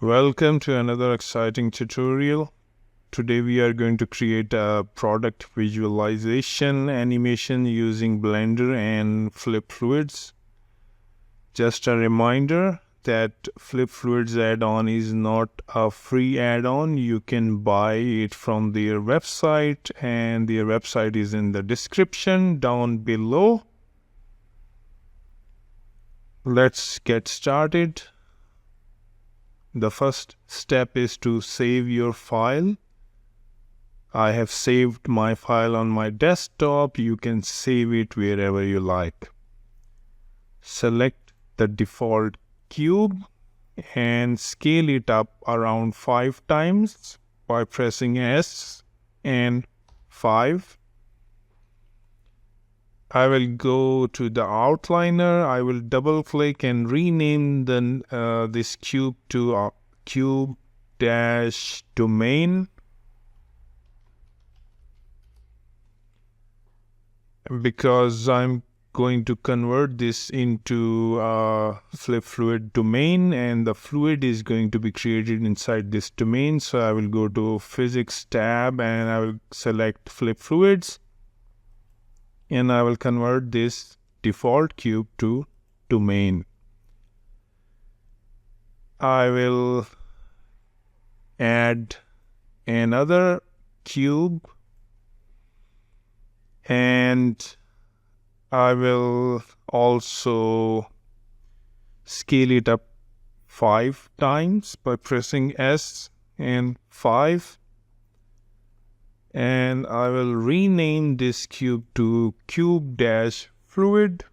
Welcome to another exciting tutorial. Today we are going to create a product visualization animation using Blender and FlipFluids. Just a reminder that FlipFluids add-on is not a free add-on. You can buy it from their website, and their website is in the description down below. Let's get started. The first step is to save your file. I have saved my file on my desktop. You can save it wherever you like. Select the default cube and scale it up around 5 times by pressing S and 5. I will go to the outliner. I will double click and rename this cube to cube-domain, because I'm going to convert this into a FlipFluid domain, and the fluid is going to be created inside this domain. So I will go to Physics tab and I will select FlipFluids, and I will convert this default cube to domain. I will add another cube and I will also scale it up 5 times by pressing S and 5. And I will rename this cube to cube-fluid.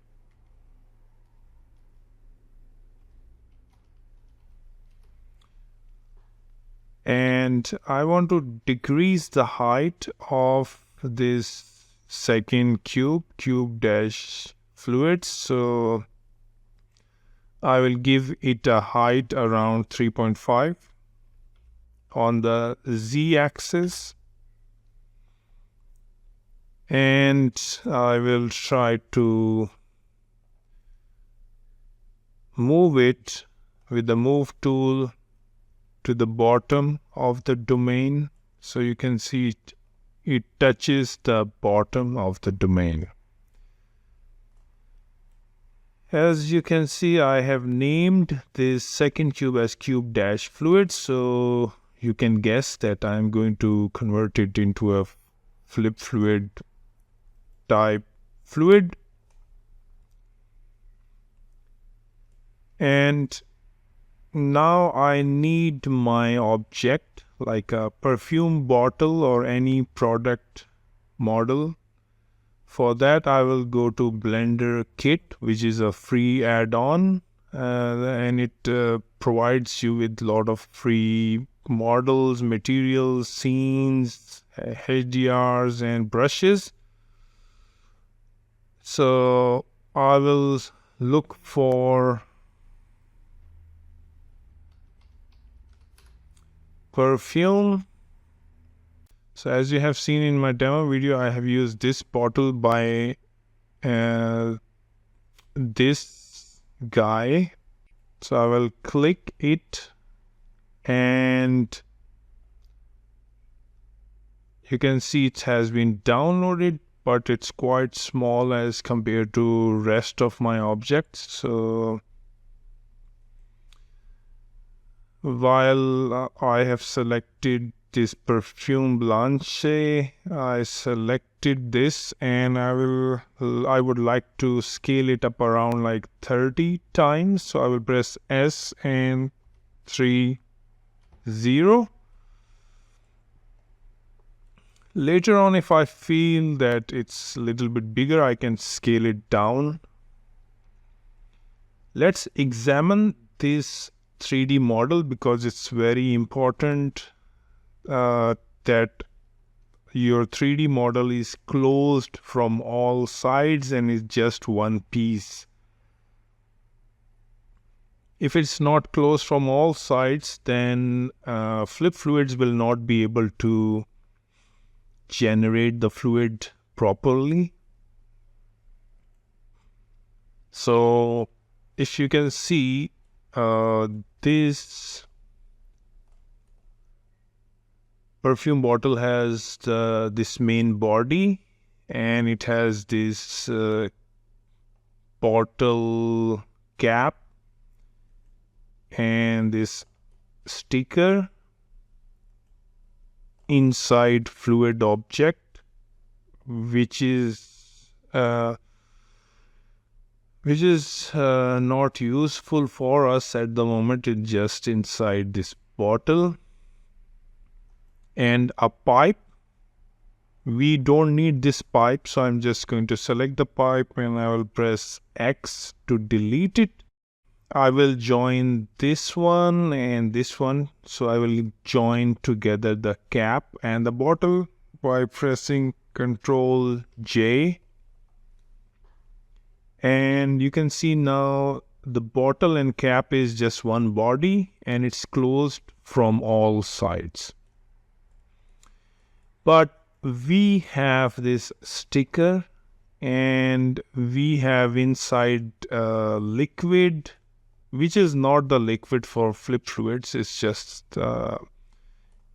And I want to decrease the height of this second cube-fluid. So I will give it a height around 3.5 on the Z-axis. And I will try to move it with the move tool to the bottom of the domain. So you can see it touches the bottom of the domain. As you can see, I have named this second cube as cube-fluid. So you can guess that I'm going to convert it into a FlipFluid type fluid. And now I need my object, like a perfume bottle or any product model. For that, I will go to Blender Kit, which is a free add-on, and it provides you with a lot of free models, materials, scenes, HDRs, and brushes. So I will look for perfume. So as you have seen in my demo video, I have used this bottle by this guy. So I will click it, and you can see it has been downloaded, but it's quite small as compared to rest of my objects. So while I have selected this perfume blanche, I selected this, and I would like to scale it up around like 30 times. So I will press S and 30. Later on, if I feel that it's a little bit bigger, I can scale it down. Let's examine this 3D model, because it's very important that your 3D model is closed from all sides and is just one piece. If it's not closed from all sides, then FlipFluids will not be able to generate the fluid properly. So if you can see, this Perfume bottle has this main body, and it has this bottle cap and this sticker inside fluid object, which is not useful for us at the moment. It's just inside this bottle. And a pipe. We don't need this pipe, so I'm just going to select the pipe and I will press X to delete it. I will join this one and this one, so I will join together the cap and the bottle by pressing Ctrl J. And you can see now the bottle and cap is just one body and it's closed from all sides. But we have this sticker and we have inside liquid, which is not the liquid for FlipFluids. It's just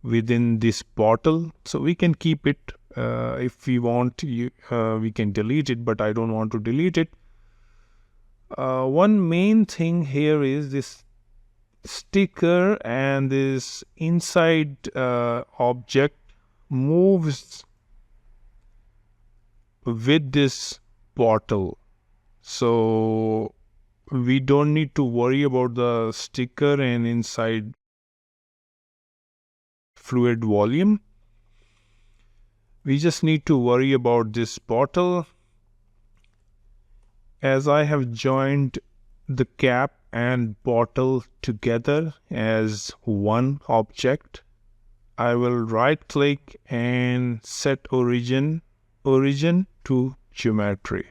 within this bottle. So we can keep it if we want. We can delete it, but I don't want to delete it. One main thing here is this sticker and this inside object moves with this bottle. So we don't need to worry about the sticker and inside fluid volume. We just need to worry about this bottle. As I have joined the cap and bottle together as one object, I will right click and set origin to geometry.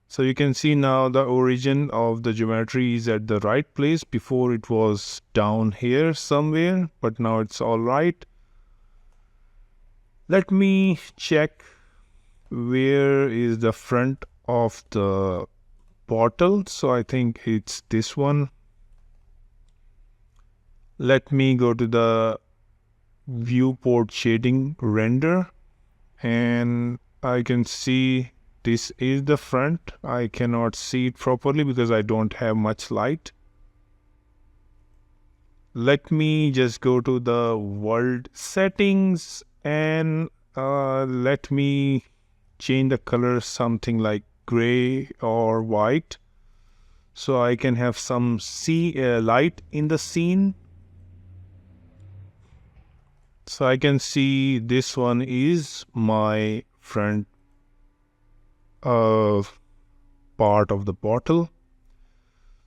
So you can see now the origin of the geometry is at the right place. Before it was down here somewhere, but now it's all right. Let me check where is the front of the bottle. So I think it's this one. Let me go to the viewport shading render, and I can see this is the front. I cannot see it properly because I don't have much light. Let me just go to the world settings and let me change the color something like gray or white, so I can have some light in the scene. So I can see this one is my front part of the bottle.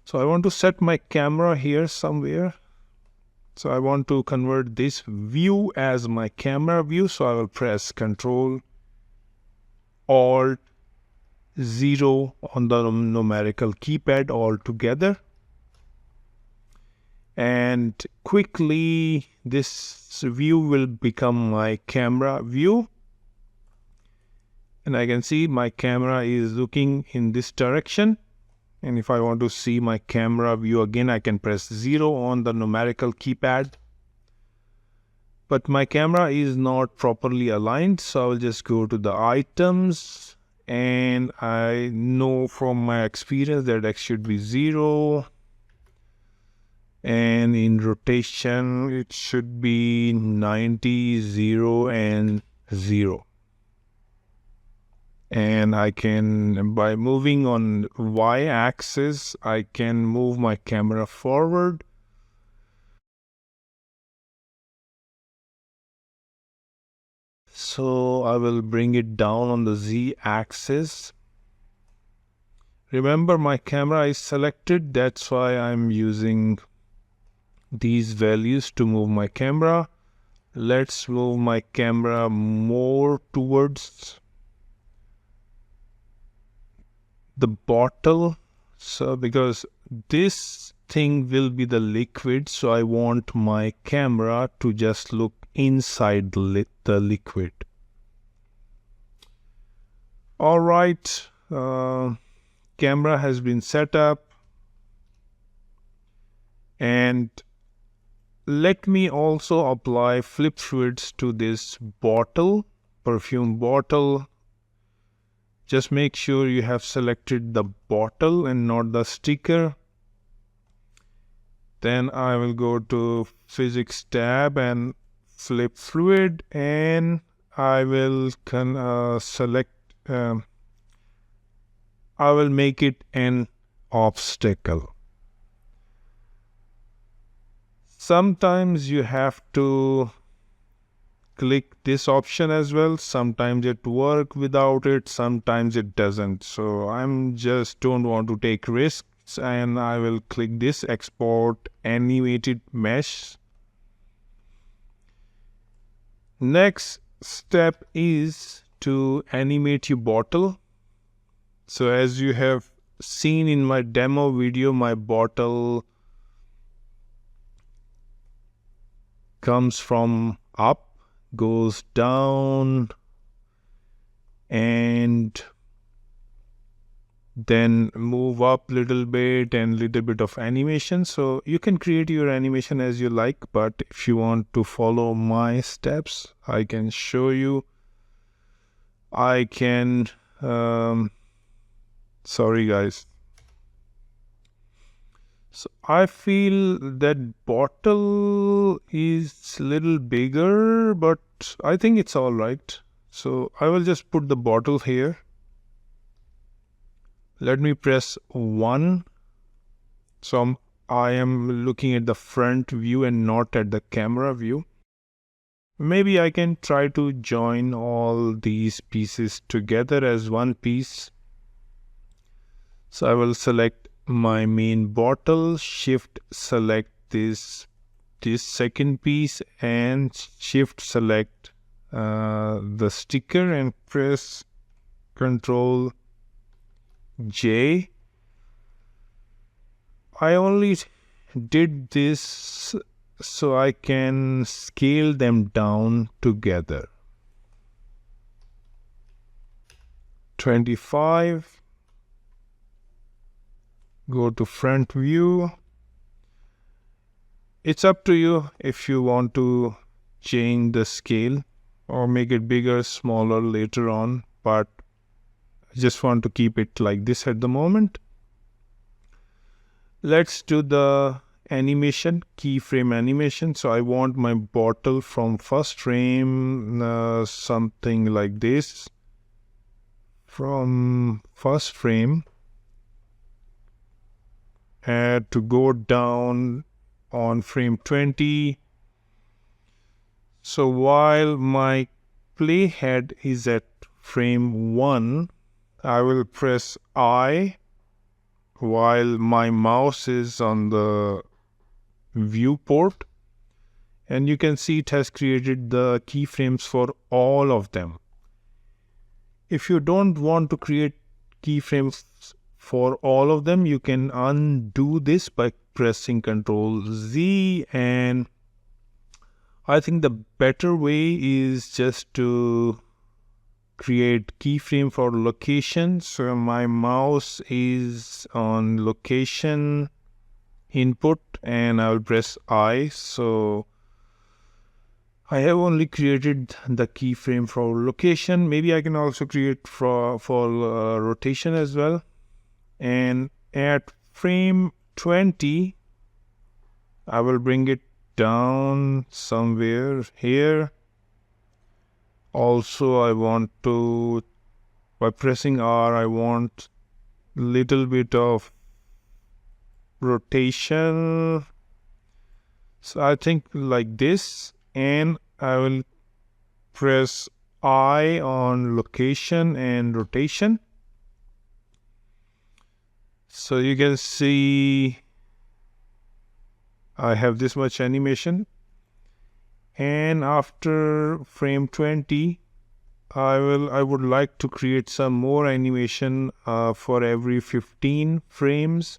So I want to set my camera here somewhere. So I want to convert this view as my camera view. So I will press Ctrl Alt 0 on the numerical keypad all together. And quickly this view will become my camera view. And I can see my camera is looking in this direction. And if I want to see my camera view again, I can press 0 on the numerical keypad. But my camera is not properly aligned, so I will just go to the items. And I know from my experience that X should be 0. And in rotation, it should be 90, 0, and 0. And I can, by moving on Y-axis, I can move my camera forward. So I will bring it down on the Z-axis. Remember, my camera is selected. That's why I'm using these values to move my camera. Let's move my camera more towards the bottle. So because this thing will be the liquid, so I want my camera to just look inside the liquid. All right, camera has been set up, and let me also apply FlipFluids to this bottle, perfume bottle. Just make sure you have selected the bottle and not the sticker. Then I will go to Physics tab and FlipFluid, and I will select, I will make it an obstacle. Sometimes you have to click this option as well. Sometimes it works without it, sometimes it doesn't. So I'm just don't want to take risks, and I will click this export animated mesh. Next step is to animate your bottle. So as you have seen in my demo video, my bottle comes from up, goes down, and then move up little bit and little bit of animation. So you can create your animation as you like, but if you want to follow my steps, I can show you. I can sorry guys. So I feel that bottle is little bigger, but I think it's all right. So I will just put the bottle here. Let me press 1. So I am looking at the front view and not at the camera view. Maybe I can try to join all these pieces together as one piece. So I will select my main bottle, shift select this second piece, and shift select the sticker and press Ctrl J. I only did this so I can scale them down together. 25. Go to front view. It's up to you if you want to change the scale or make it bigger, smaller later on, but I just want to keep it like this at the moment. Let's do the animation, keyframe animation. So I want my bottle from first frame, something like this. From first frame. To go down on frame 20. So while my playhead is at frame 1, I will press I while my mouse is on the viewport, and you can see it has created the keyframes for all of them. If you don't want to create keyframes for all of them, you can undo this by pressing Ctrl Z, and I think the better way is just to create keyframe for location. So my mouse is on location input and I will press I. So I have only created the keyframe for location. Maybe I can also create for rotation as well. And at frame 20, I will bring it down somewhere here. Also, I want to, by pressing R, I want little bit of rotation. So I think like this, and I will press I on location and rotation. So you can see I have this much animation, and after frame 20 I would like to create some more animation for every 15 frames.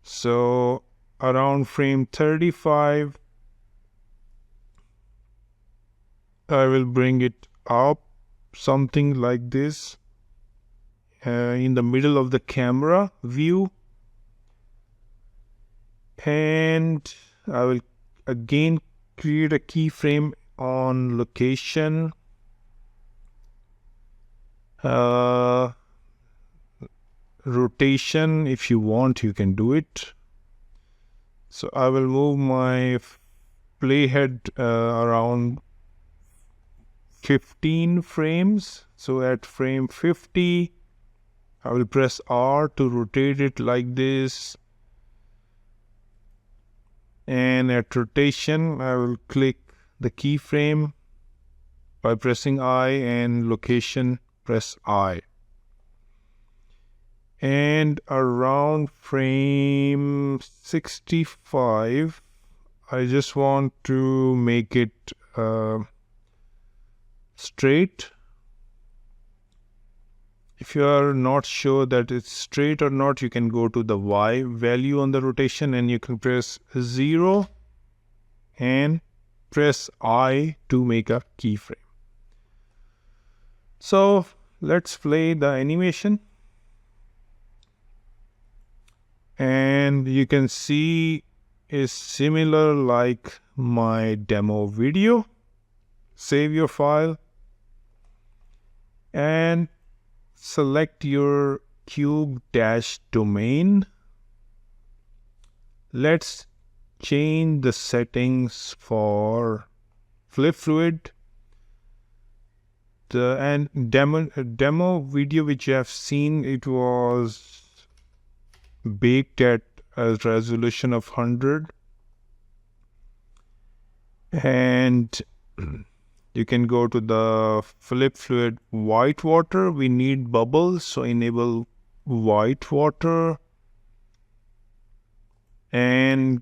So around frame 35 I will bring it up something like this. In the middle of the camera view, and I will again create a keyframe on location. Rotation, if you want, you can do it. So I will move my playhead around 15 frames. So at frame 50, I will press R to rotate it like this. And at rotation, I will click the keyframe by pressing I, and location, press I. And around frame 65, I just want to make it straight. If you are not sure that it's straight or not, you can go to the Y value on the rotation and you can press 0 and press I to make a keyframe. So let's play the animation. And you can see is similar like my demo video. Save your file and select your cube dash domain. Let's change the settings for FlipFluid. The demo video which you have seen, it was baked at a resolution of 100, and you can go to the FlipFluid white water. We need bubbles, so enable white water and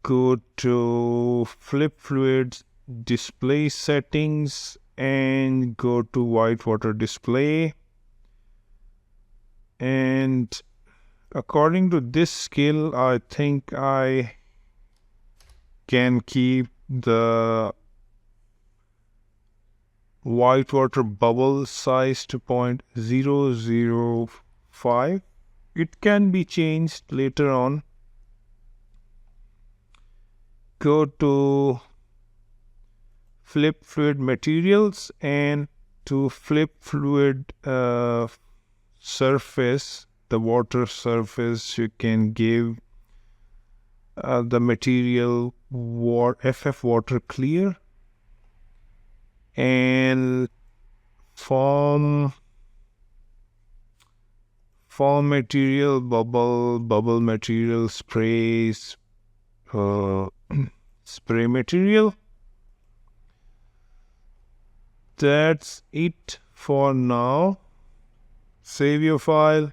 go to FlipFluid display settings and go to white water display. And according to this scale, I think I can keep the white water bubble size to 0.005. It can be changed later on. Go to FlipFluid materials and to FlipFluid surface, the water surface, you can give the material FF water clear and form material bubble material sprays, spray material. That's it for now. Save your file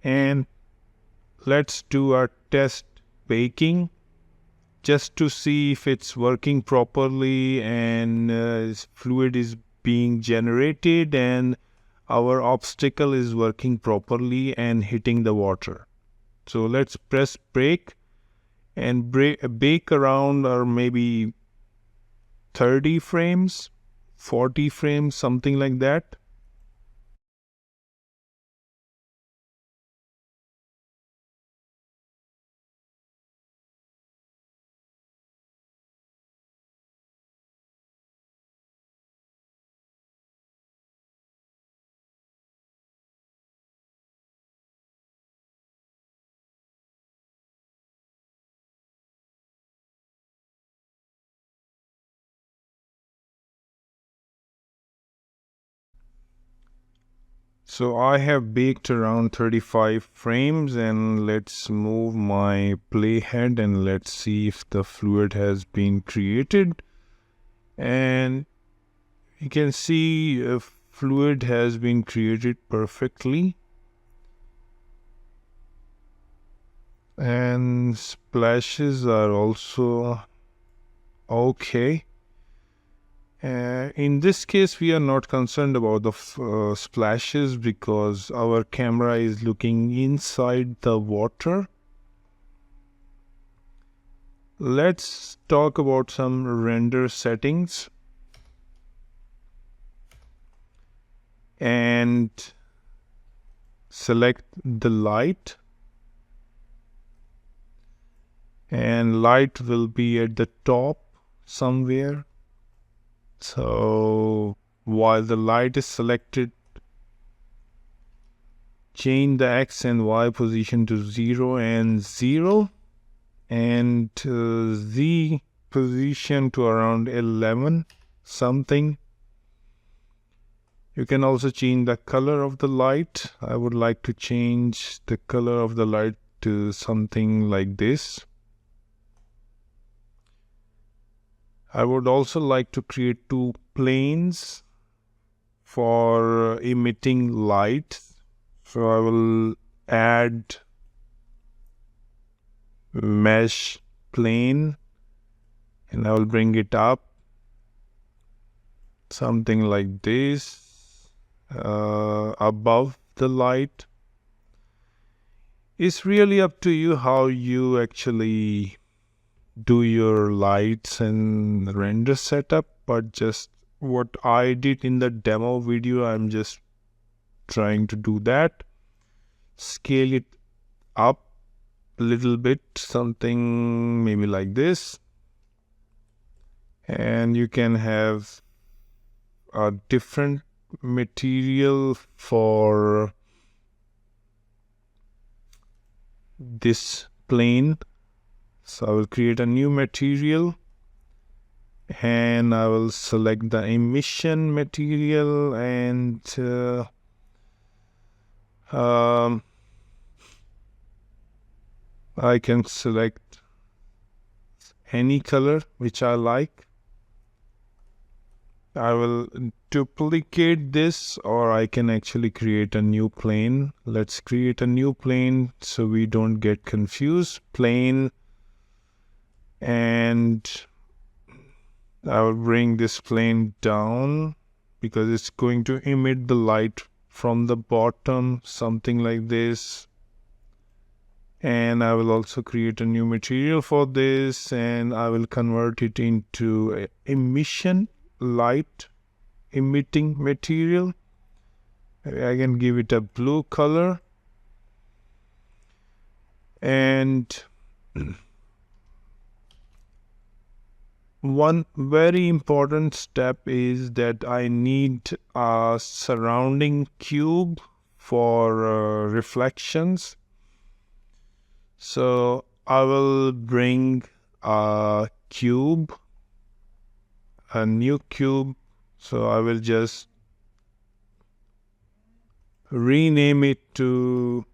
and let's do a test baking just to see if it's working properly and fluid is being generated and our obstacle is working properly and hitting the water. So let's press bake and bake around or maybe 30 frames, 40 frames, something like that. So I have baked around 35 frames and let's move my playhead and let's see if the fluid has been created. And you can see a fluid has been created perfectly. And splashes are also okay. In this case, we are not concerned about the splashes because our camera is looking inside the water. Let's talk about some render settings. And select the light. and light will be at the top somewhere. So while the light is selected, change the X and Y position to 0 and 0, and Z position to around 11 something. You can also change the color of the light. I would like to change the color of the light to something like this. I would also like to create two planes for emitting light. So I will add mesh plane and I will bring it up something like this. Above the light. It's really up to you how you actually do your lights and render setup, but just what I did in the demo video, I'm just trying to do that. Scale it up a little bit, something maybe like this, and you can have a different material for this plane. So I will create a new material and I will select the emission material, and I can select any color which I like. I will duplicate this, or I can actually create a new plane. Let's create a new plane so we don't get confused. Plane, and I will bring this plane down because it's going to emit the light from the bottom, something like this. And I will also create a new material for this, and I will convert it into emission light emitting material. I can give it a blue color, and one very important step is that I need a surrounding cube for reflections. So I will bring a cube, a new cube. So I will just rename it to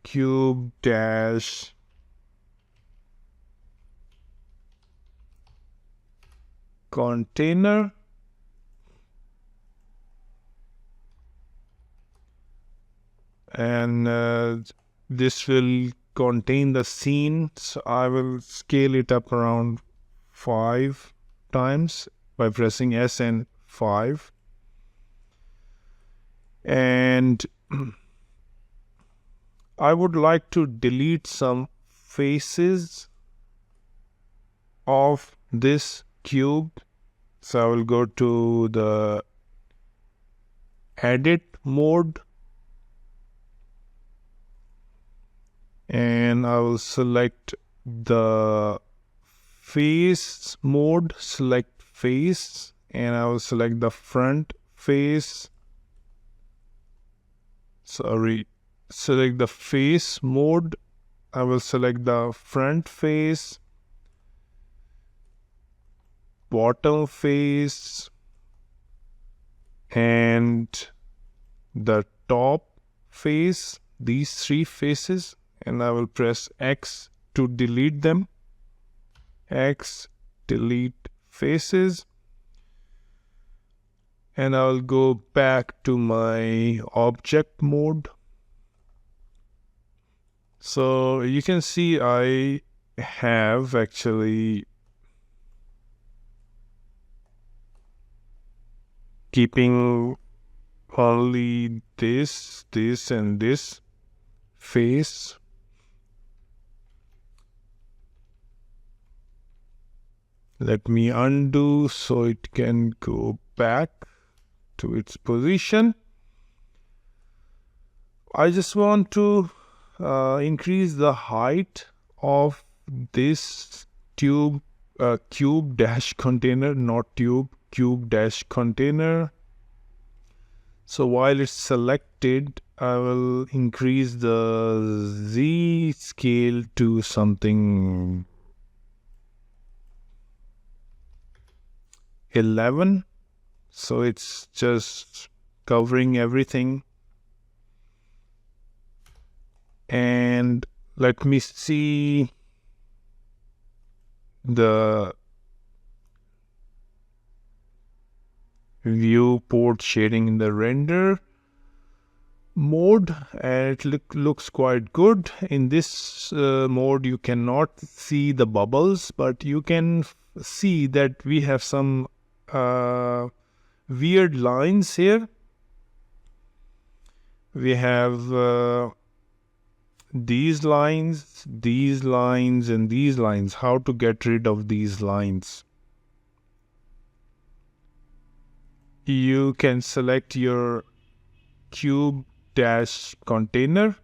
cube dash container, and this will contain the scene. So I will scale it up around 5 times by pressing S and 5, and I would like to delete some faces of this cube. So I will go to the edit mode and I will select the face mode, select face, and I will select the front face. Select the face mode. I will select the front face, bottom face, and the top face, these 3 faces, and I will press X to delete them. X, delete faces, and I will go back to my object mode. So you can see I have actually keeping only this, and this face. Let me undo so it can go back to its position. I just want to increase the height of this tube cube dash container, not tube, cube dash container. So while it's selected, I will increase the Z scale to something 11. So it's just covering everything. And let me see the viewport shading in the render mode, and it looks quite good. In this mode you cannot see the bubbles, but you can see that we have some weird lines here. We have these lines, and these lines. How to get rid of these lines? You can select your cube dash container,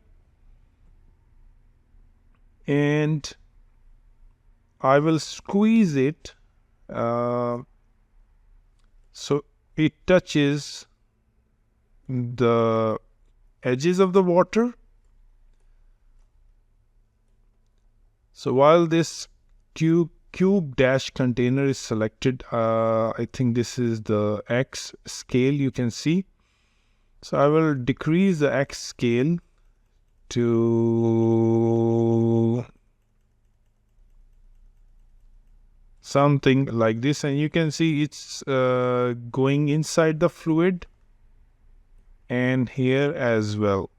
and I will squeeze it so it touches the edges of the water. So while this cube dash container is selected, I think this is the X scale, you can see. So I will decrease the X scale to something like this, and you can see it's going inside the fluid and here as well.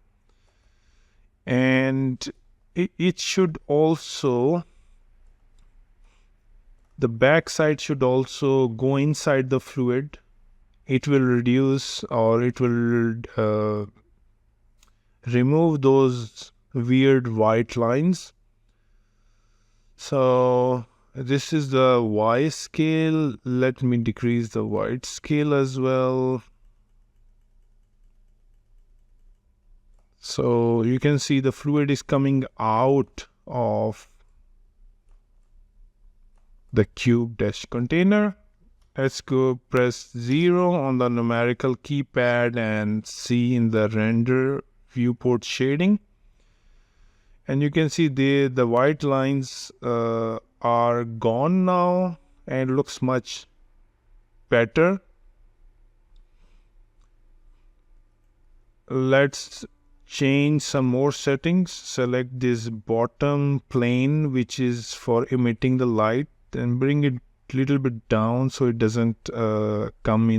And it should also, the back side should also go inside the fluid. It will reduce, or it will remove those weird white lines. So this is the Y scale. Let me decrease the white scale as well. So you can see the fluid is coming out of the cube dash container. Let's go press 0 on the numerical keypad and see in the render viewport shading. And you can see the white lines are gone now and looks much better. Let's change some more settings. Select this bottom plane, which is for emitting the light, and bring it a little bit down so it doesn't come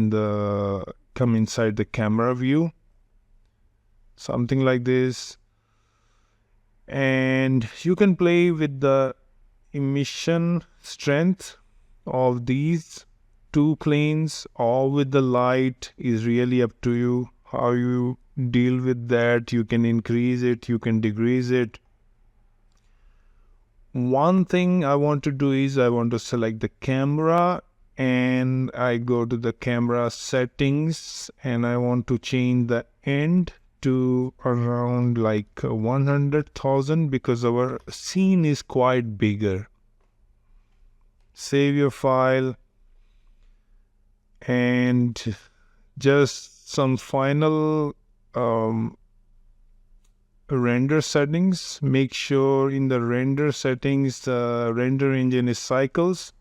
inside the camera view, something like this. And you can play with the emission strength of these two planes, or with the light, is really up to you how you deal with that. You can increase it, you can decrease it. One thing I want to do is I want to select the camera, and I go to the camera settings, and I want to change the end to around like 100,000 because our scene is quite bigger. Save your file, and just some final render settings. Make sure in the render settings the render engine is cycles,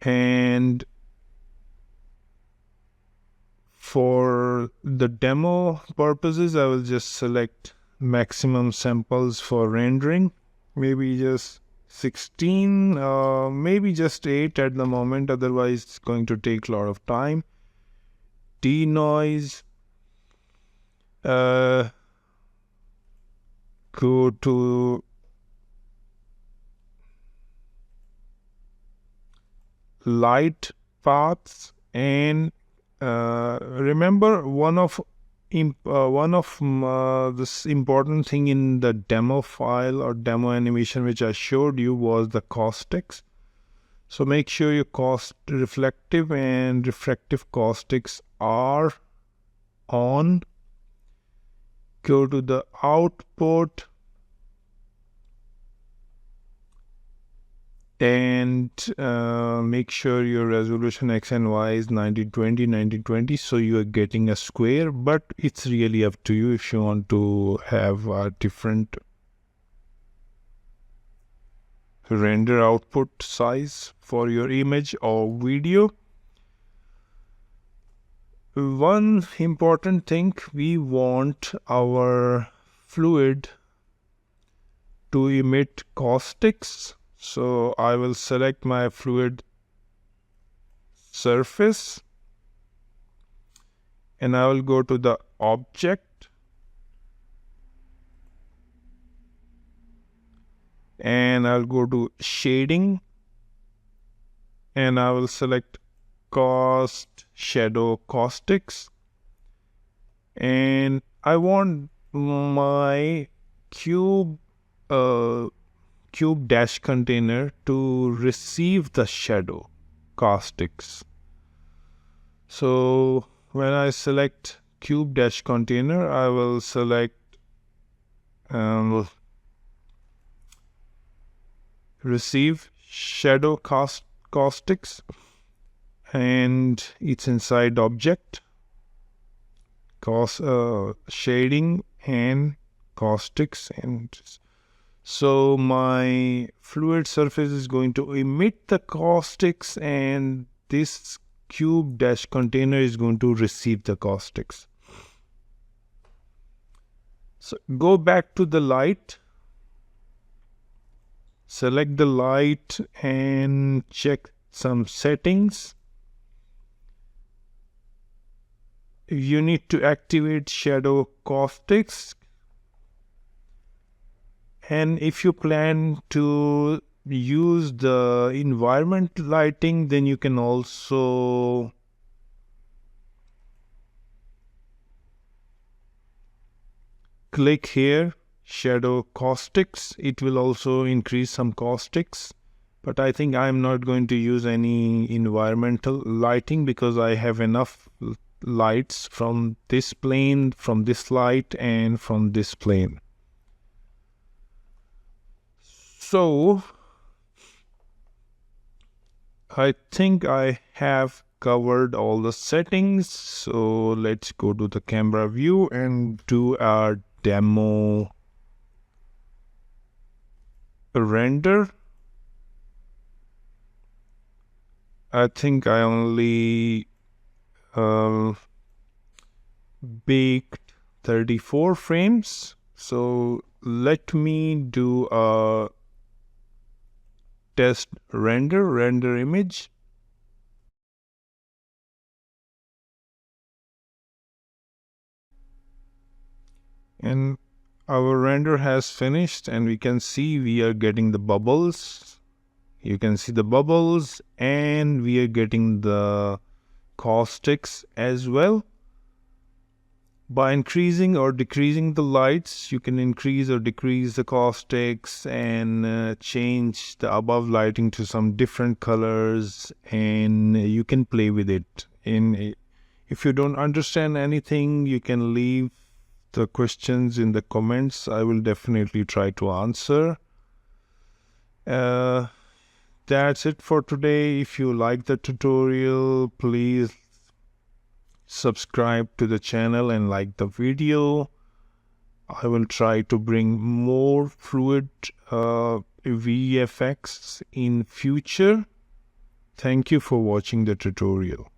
and for the demo purposes I will just select maximum samples for rendering, maybe just 16, maybe just 8 at the moment, otherwise it's going to take a lot of time. Denoise, go to light paths, and remember one of this important thing in the demo file or demo animation which I showed you was the caustics. So make sure your reflective and refractive caustics are on. Go to the output and make sure your resolution X and Y is 1920 1920, so you are getting a square, but it's really up to you if you want to have a different render output size for your image or video. One important thing, we want our fluid to emit caustics. So I will select my fluid surface and I will go to the object and I'll go to shading and I will select shadow caustics, and I want my cube dash container to receive the shadow caustics. So when I select cube dash container, I will select receive shadow caustics, and it's inside object, shading and caustics. And so my fluid surface is going to emit the caustics and this cube dash container is going to receive the caustics. So go back to the light, select the light and check some settings. You need to activate shadow caustics, and if you plan to use the environment lighting, then you can also click here, shadow caustics. It will also increase some caustics, but I think I'm not going to use any environmental lighting because I have enough lights from this plane, from this light, and from this plane. So I think I have covered all the settings. So let's go to the camera view and do our demo render. I think I only baked 34 frames. So let me do a test render image. And our render has finished and we can see we are getting the bubbles. You can see the bubbles and we are getting the caustics as well. By increasing or decreasing the lights, you can increase or decrease the caustics and change the above lighting to some different colors, and you can play with it. If you don't understand anything, you can leave the questions in the comments. I will definitely try to answer. That's it for today. If you like the tutorial, please subscribe to the channel and like the video. I will try to bring more fluid VFX in future. Thank you for watching the tutorial.